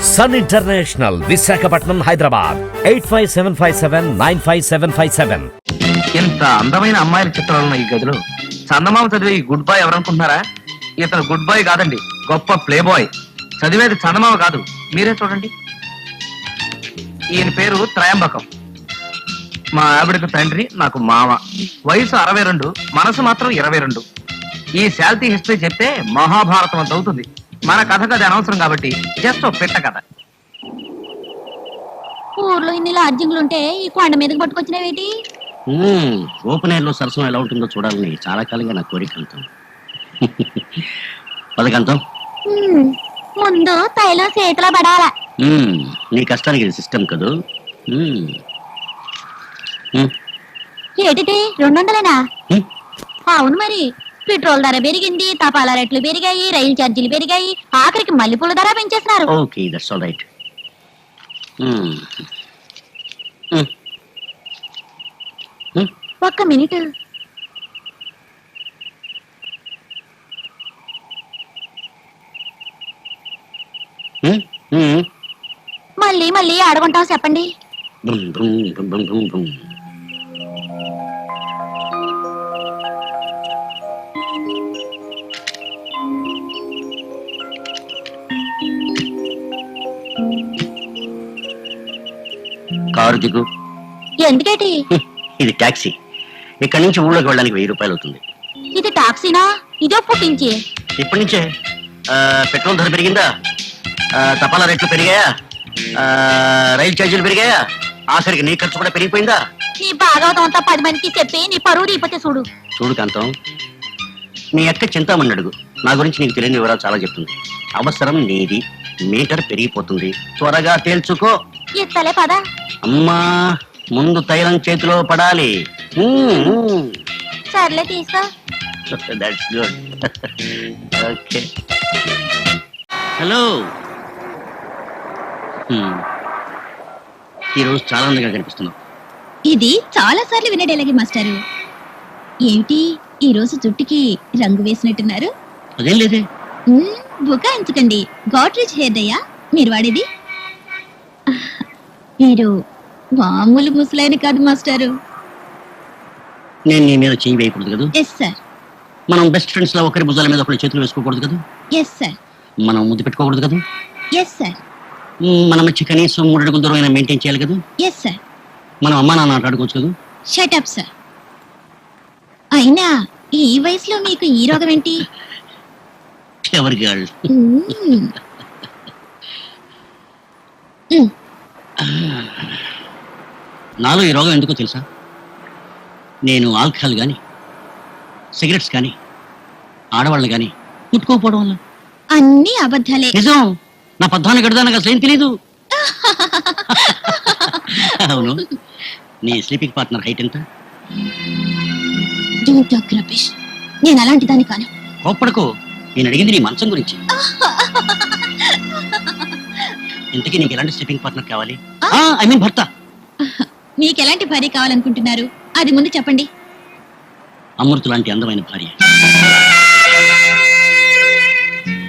Sun international, Visakhapatnam, Hyderabad. 8575795757. ఇంత అందమైన అమ్మాయిల చిత్రాలు ఉన్న ఈ గదిలో చందమామ చదివే ఈ గుడ్ బాయ్ ఎవరనుకుంటున్నారా? ఇతను గుడ్ బాయ్ కాదండి, గొప్ప ప్లే బాయ్. చదివేది చందమామ కాదు, మీరే చూడండి. ఈయన పేరు త్రయంబకం. మా ఆవిడకు తండ్రి, నాకు మామ. వయసు 62, మనసు మాత్రం 22. ఈ శాల్తీ హిస్టరీ చెప్తే మహాభారతం అంత అవుతుంది. మన కథకు అది అనవసరం కాబట్టి జస్ట్ ఒక పెట్ట కథ. ఊర్లో ఇన్ని లాడ్జింగ్లుంటే ఈ కొండ మీదకి పట్టుకొచ్చినవేటి? ఓపెన్ ఎయిర్ లో సరసం ఎలా ఉంటుందో చూడాలని చాలా కాలంగా నా కోరిక. అంతం పదకంతం ముందు తైలం చేతిలో పడాలా. నీ కష్టానికి ఇది సిస్టమ్ కదూ. ఏటిటి 200? అవును మరి. పెట్రోల్ ధర పెరిగింది, తపాలా రేట్లు పెరిగాయి, రైలు ఛార్జీలు పెరిగాయి, ఆఖరికి మల్లెపూల ధర పెంచేస్తున్నారు. Okay, that's all right. ఒక్క మినిట్. మళ్ళీ మళ్ళీ ఆడుకుంటాం చెప్పండి. కారు దిగు. ఎందుకేటి? ఇది టాక్సీ. ఇక్కడి నుంచి ఊళ్ళోకి వెళ్ళడానికి 1000 రూపాయలు అవుతుంది. ఇది టాక్సీనా? ఇదో పుట్టించి ఇప్పటి నుంచే పెట్రోల్ ధర పెరిగిందా, తపాలా రేట్లు పెరిగాయా, రైలు ఛార్జీలు పెరిగాయా, ఆఖరికి నీ ఖర్చు కూడా పెరిగిపోయిందా? నీ భాగవతం అంతా 10 మందికి చెప్పి నీ పరువు తీపోతే చూడు. చూడు కాంతం, నీ అక్క చింతామణి అడుగు. నా గురించి నీకు తెలియని వివరాలు చాలా చెప్తుంది. అవసరం నీది, మీటర్ పెరిగిపోతుంది, త్వరగా తేల్చుకో. ఎత్తలే పద. అమ్మా, ముందు తైలం చేతిలో పడాలి. సర్లే తీసుకో. That's good. ఓకే. హలో. ఈరోజు చాలా అందంగా కనిపిస్తున్నావు. ఇది చాలా సార్లు వినే డైలాగే మాస్టారు. ఏమిటి ఈ రోజు జుట్టుకి రంగు వేసినట్టున్నారు? అదేం లేదే. బుకాయించకండి. గాడ్రేజ్ హెయిర్ డయ్యా మీరు వాడేది? మీరు మామూలు ముసలైన కాదు మాస్టారు. నేను నీ మీద చేయి వేయకూడదు కదా? Yes sir. మనం బెస్ట్ ఫ్రెండ్స్ లో ఒకరి భుజాల మీద ఒకరి చేతులు వేసుకోకూడదు కదా? Yes sir. మనం ముద్దు పెట్టుకోకూడదు కదా? Yes sir. మన మధ్య కనీసం 3 అడుగుల దూరం అయినా మెయింటైన్ చేయాలి కదా? Yes sir. మనం అమ్మా నాన్న ఆడుకోవచ్చు కదా? Shut up sir. అయినా ఈ వయసులో మీకు ఈ రోగం ఏంటి? ఎవరి గర్ల్? నాలో ఈ రోగం ఎందుకో తెలుసా? నేను ఆల్కహాల్ కానీ, సిగరెట్స్ కానీ, ఆడవాళ్ళని కానీ ముట్టుకోకపోవడం వల్ల. అన్ని అబద్ధాలే. నిజం. నా 14 గడదానికి అసలు ఏం తెలీదు. అవును, నీ స్లీపింగ్ పార్ట్నర్ హైట్ ఎంత? నేను అలాంటి దాన్ని కాను. కోప్పడుకో, నేను అడిగింది నీ మంచం గురించి. ఇంతకీ నీకు ఎలాంటి స్లీపింగ్ పార్ట్నర్ కావాలి? ఐ మీన్ భర్త. మీకు ఎలాంటి భార్య కావాలనుకుంటున్నారు అది ముందు చెప్పండి. అమృత లాంటి అందమైన భార్య.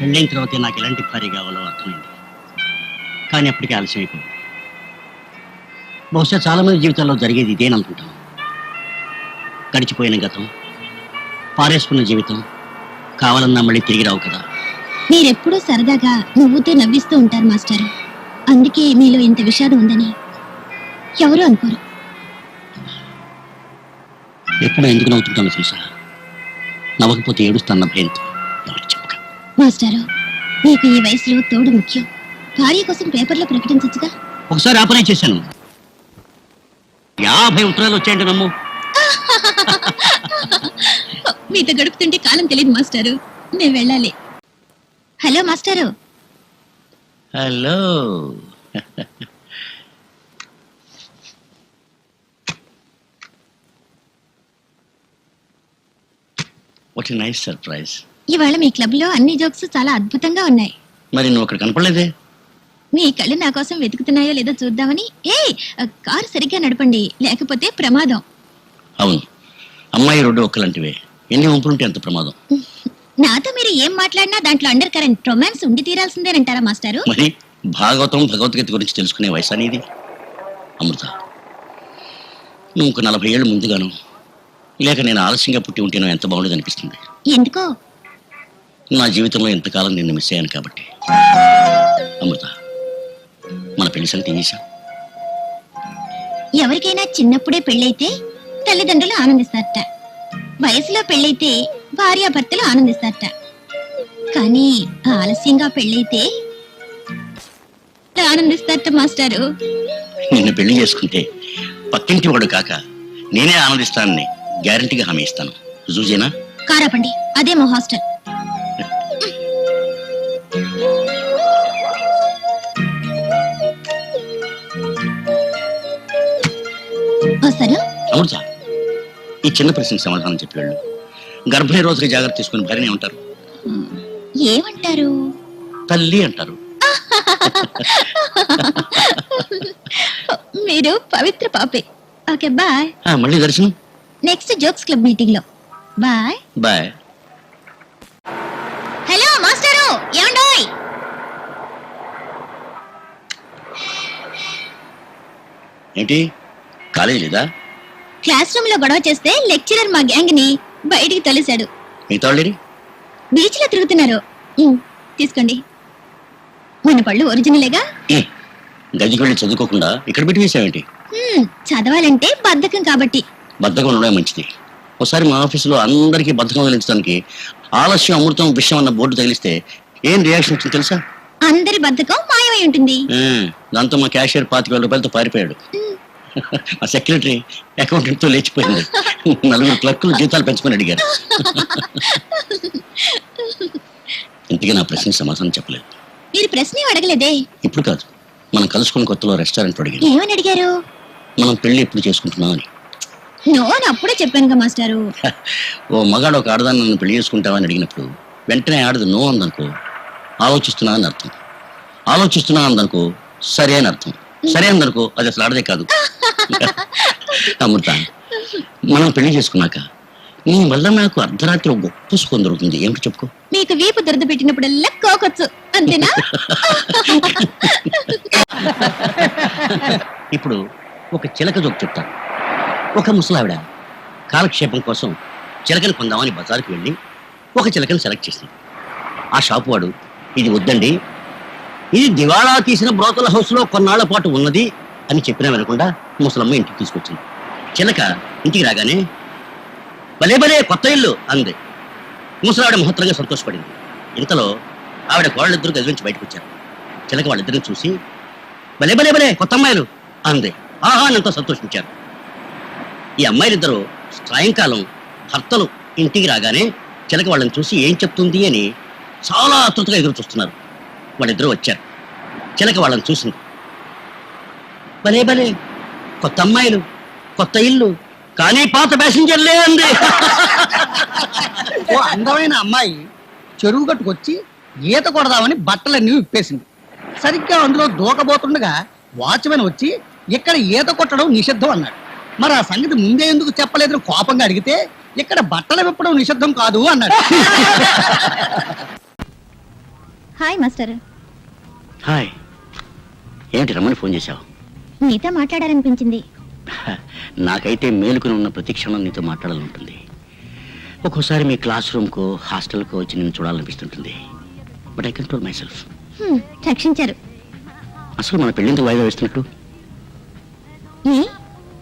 పెళ్ళైన తర్వాతే నాకు ఎలాంటి భార్య కావాలో అర్థమైంది. కానీ అప్పటికే ఆలస్యం అయిపోయింది. బహుశా చాలా మంది జీవితాల్లో జరిగేది ఇదేననుకుంటాను. గడిచిపోయిన గతం, పారేసుకున్న జీవితం కావాలన్నా మళ్ళీ తిరిగి రావు కదా. మీరెప్పుడూ సరదాగా నవ్వుతూ నవ్విస్తూ ఉంటారు మాస్టర్. అందుకే మీలో ఇంత విషాదం ఉందని ఎవరు అనుకోరు. ఎప్పుడు ఎందుకు నవ్వుతుంటానో తెలుసా? నవ్వకపోతే ఏడుస్తాన్న భయంతో. మాస్టారు, మీకు ఈ వయసులో తోడు ముఖ్యం. భార్య కోసం పేపర్లో ప్రకటించచ్చుగా. ఒకసారి ఆపనే చేశాను. 50 ఉత్తరాలు వచ్చాయంటే నమ్ము. మీతో గడుపుతుంటే కాలం తెలియదు మాస్టారు. నేను వెళ్ళాలి. హలో మాస్టారు. Hello. What a nice surprise. ఇవాళ మీ క్లబ్ లో అన్ని జోక్స్ చాలా అద్భుతంగా ఉన్నాయి. మరి నువ్వు అక్కడ కనపడలేదే? మీ కళ్ళు నా కోసం వెతుకుతున్నాయో లేదో చూద్దామని. కారు సరిగ్గా నడపండి, లేకపోతే ప్రమాదం. అవును, అమ్మాయి రోడ్డు ఒక్కలాంటివే. ఎన్ని వంపులుంటే అంత ప్రమాదం. నాతో మీరు ఏం మాట్లాడినా దాంట్లో అండర్ కరెంట్ రొమాన్స్ ఉండి తీరాల్సిందేనంటారా మాస్టారు? మరి భాగవతం భగవద్గీత గురించి తెలుసుకునే వయసు అనేది అమృత. నువ్వు ఒక 40 ఏళ్ళు ముందుగాను లేక నేను ఆలస్యంగా పుట్టి ఉంటేనో ఎంత బాగుండేది అనిపిస్తుంది. ఎందుకో నా జీవితంలో ఎంతకాలం నిన్ను మిస్ అయ్యాను కాబట్టి. అమృత, మన పెళ్లి సంగతి ఏం చేశాం? ఎవరికైనా చిన్నప్పుడే పెళ్ళైతే తల్లిదండ్రులు ఆనందిస్తారట, వయసులో పెళ్ళైతే భార్యాభర్తలు ఆనందిస్తారట, కానీ ఆలస్యంగా పెళ్ళైతే ఆనందిస్తారట మాస్టారు. నిన్ను పెళ్లి చేసుకుంటే పక్కింటి వాడు కాక నేనే ఆనందిస్తానని గ్యారంటీగా హామీ ఇస్తాను. జూజేనా? కారాపండి, అదే మా హాస్టల్. వస్తాను. అమృత, ఈ చిన్న ప్రశ్నకు సమాధానం చెప్పేవాళ్ళు గర్భిణీ రోజుకి జాగ్రత్త తీసుకుని భార్యనే ఉంటారు. ఏమంటారు? తల్లి అంటారు. మీరు పవిత్ర పాపే. Okay bye. మళ్ళీ దర్శనం నెక్స్ట్ జోక్స్ క్లబ్ మీటింగ్ లో. Bye bye. హలో మాస్టరు, ఏమండోయ్? ఏంటి కాలేజీ లేదా? క్లాస్ రూమ్ లో గొడవ చేస్తే లెక్చరర్ మా గ్యాంగ్ ని బయటికి తొలిశాడు. మిగతా వాళ్ళేరి? బీచ్ లో తిరుగుతున్నారు. తీసుకోండి. మన పళ్ళు ఒరిజినలేగా. గదికి వెళ్ళి చదువుకోకుండా ఇక్కడ పెట్టి వేసావేంటి? చదవాలంటే బద్ధకం కాబట్టి. బద్ధకం ఉండడం మంచిది. ఒకసారి మా ఆఫీసులో అందరికీ బద్ధకం వదిలించడానికి ఆలస్యం అమృతం విషయం అన్న బోర్డు తగిలిస్తే ఏం రియాక్షన్ వచ్చింది తెలుసా? అందరి బద్ధకం మాయమై ఉంటుంది. దాంతో మా క్యాషియర్ 25,000 రూపాయలతో పారిపోయాడు. మా సెక్రటరీ అకౌంటెంట్ తో లేచిపోయింది. 4 క్లర్కులు జీతాలు పెంచుకొని అడిగారు. ఇంతకీ నా ప్రశ్నకి సమాధానం చెప్పలేదు. మీరు ప్రశ్న అడగలేదే? ఇప్పుడు కాదు, మనం కలుసుకున్న కొత్తలో రెస్టారెంట్ అడిగారు. ఏమని అడిగారు? మనం పెళ్లి ఎప్పుడు చేసుకుంటున్నాం అని. నో అని అప్పుడే చెప్పానుగా మాస్టారు. ఓ మగాడు ఒక ఆడదాన్ని నన్ను పెళ్లి చేసుకుంటావని అడిగినప్పుడు వెంటనే ఆడదు నో అందనుకో ఆలోచిస్తున్నా అని అర్థం. ఆలోచిస్తున్నా అందనుకో సరే అని అర్థం. సరే అందనుకో అది అసలు ఆడదే కాదు. అమృత, మనం పెళ్లి చేసుకున్నాక నీ వల్ల నాకు అర్ధరాత్రి ఒక గొప్ప సుఖం దొరుకుతుంది. ఏమిటి చెప్పుకో? మీకు వీపు దురద పెట్టినప్పుడల్లా కోకొచ్చు, అంతేనా? ఇప్పుడు ఒక చిలక జోక్ చెప్తాను. ఒక ముసలావిడ కాలక్షేపం కోసం చిలకలు కొందామని బజారుకి వెళ్ళి ఒక చిలకను సెలెక్ట్ చేసింది. ఆ షాపు వాడు ఇది వద్దండి, ఇది దివాళా తీసిన బ్రోకల హౌస్ లో కొన్నాళ్ల పాటు ఉన్నది అని చెప్పినా వినకుండా ముసలమ్మ ఇంటికి తీసుకొచ్చింది. చిలక ఇంటికి రాగానే భలే భలే కొత్త ఇల్లు అంది. ముసలావిడ మహత్తరంగా సంతోషపడింది. ఇంతలో ఆవిడ కోళ్ళిద్దరు గది నుంచి బయటకు వచ్చారు. చిలక వాళ్ళిద్దరిని చూసి భలే భలే భలే కొత్త అమ్మాయిలు అంది. ఆహా ఎంతో సంతోషించారు. ఈ అమ్మాయిలిద్దరూ సాయంకాలం భర్తలు ఇంటికి రాగానే చిలక వాళ్ళని చూసి ఏం చెప్తుంది అని చాలా ఆతృతగా ఎదురు చూస్తున్నారు. వాళ్ళిద్దరూ వచ్చారు. చిలక వాళ్ళని చూసింది. భలే భలే కొత్త అమ్మాయిలు, కొత్త ఇల్లు, కానీ పాత ప్యాసింజర్లే అంది. ఓ అందమైన అమ్మాయి చెరువు గట్టుకొచ్చి ఈత కొడదామని బట్టలన్నీ విప్పేసింది. సరిగ్గా అందులో దూకబోతుండగా వాచ్మెన్ వచ్చి ఇక్కడ ఈత కొట్టడం నిషిద్ధం అన్నాడు. మరి ఆ సంగతి ముందే ఎందుకు చెప్పలేదని కోపంగా అడిగితే ఇక్కడ బట్టలు విప్పడం నిషిద్ధం కాదు అన్నాడు. Hi master. హాయ్. ఏమిటి రమ్మని ఫోన్ చేశావు? మీతో మాట్లాడాలనిపించింది. నాకైతే మేలుకుని ఉన్న ప్రతి క్షణం నీతో మాట్లాడాలనుంటుంది. ఒక్కోసారి మీ క్లాస్ రూమ్కో హాస్టల్కో వచ్చి నేను చూడాలనిపిస్తుంటుంది. But I control myself. రక్షించారు. అసలు మన పెళ్ళిందుకు వాయిదా వేస్తున్నట్టు?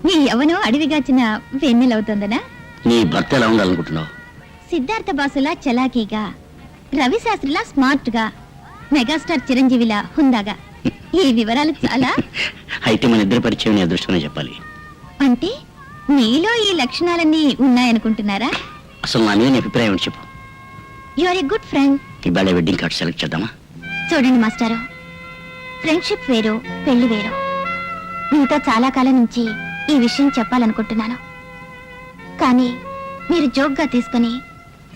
మీ యవ్వను అడవిగాచిన వెన్నెలవుతుందనా? నీ భర్త ఎలా ఉండాలనుకుంటున్నావు? సిద్ధార్థ బాసులా చలాకీగా, రవి శాస్త్రిలా స్మార్ట్ గా, మెగాస్టార్ చిరంజీవిలా హుందాగా. ఈ వివరాలు చాలా. అయితే మన ఇద్దరి పరిచయం నీ అదృష్టమనే చెప్పాలి. అంటే మీలో ఈ లక్షణాలన్నీ ఉన్నాయనుకుంటున్నారా? అసలు నా మీద నీ అభిప్రాయం ఏంటి చెప్పు. You are a good friend. ఇవాళ వెడ్డింగ్ కార్డ్ సెలెక్ట్ చేద్దామా? చూడండి మాస్టారు, ఫ్రెండ్షిప్ వేరు, పెళ్లి వేరు. మీతో చాలా కాలం నుంచి ఈ విషయం చెప్పాలనుకుంటున్నాను, కానీ మీరు జోక్గా తీసుకుని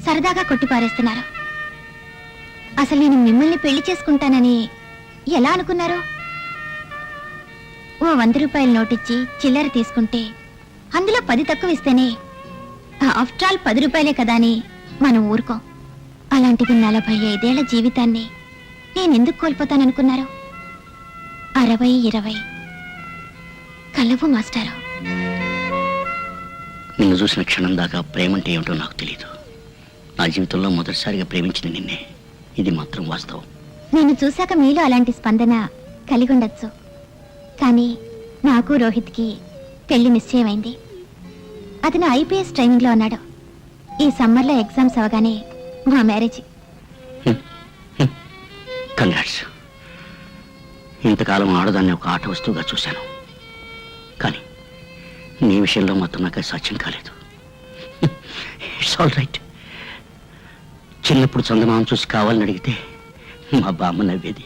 సరదాగా కొట్టిపారేస్తున్నారు. అసలు నేను మిమ్మల్ని పెళ్లి చేసుకుంటానని ఎలా అనుకున్నారు? ఓ 100 రూపాయల నోటిచ్చి చిల్లర తీసుకుంటే అందులో 10 తక్కువ ఇస్తేనే ఆఫ్టర్ ఆల్ 10 రూపాయలే కదా అని మనం ఊరుకోం. అలాంటిది 45 ఏళ్ల జీవితాన్ని నేనెందుకు కోల్పోతాననుకున్నారు? 60-20 కలవు మాస్టారు. నిన్ను చూసిన క్షణం దాకా ప్రేమ అంటే ఏమిటో నాకు తెలియదు. నా జీవితంలో మొదటిసారిగా ప్రేమించిన నిన్నే. ఇది మాత్రం వాస్తవం. నేను చూశాక మీలో అలాంటి స్పందన కలిగి ఉండొచ్చు, కానీ నాకు రోహిత్కి పెళ్లి నిశ్చయమైంది. అతను ఐపీఎస్ ట్రైనింగ్లో ఉన్నాడు. ఈ సమ్మర్లో ఎగ్జామ్స్ అవగానే మా మ్యారేజ్. కంగ్రాట్స్. ఇంతకాలం ఆడదాన్ని ఒక ఆట వస్తువుగా చూశాను, కానీ నీ విషయంలో మాత్రం నాకు సాధ్యం కాలేదు. It's all right. చిన్నప్పుడు చందమామ చూసి కావాలని అడిగితే మా బామ్మ నవ్వేది.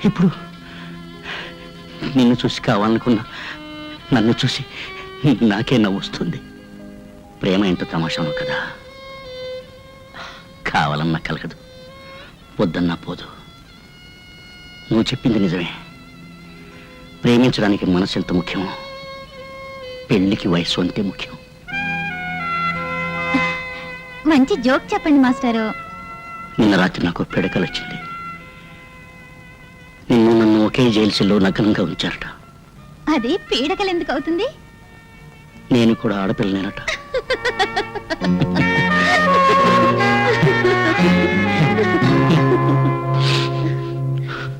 ఇప్పుడు నిన్ను చూసి కావాలనుకున్నా నన్ను చూసి నాకే నవ్వుస్తుంది. ప్రేమ ఎంత తమాషాను కదా. కావాలన్నా కలగదు, వద్దన్నా పోదు. నువ్వు చెప్పింది నిజమే. ప్రేమించడానికి మనసు ఎంత ముఖ్యమో, పెళ్లికి వయసు అంతే ముఖ్యం. మంచి జోక్ చెప్పండి మాస్టారు. నిన్న రాత్రి నాకు పిడకలు వచ్చింది. నిన్ను నన్ను ఒకే జైలు సెల్లో నగ్నంగా ఉంచారట. అది పీడకలు ఎందుకు అవుతుంది? నేను కూడా ఆడపిల్లనేనట.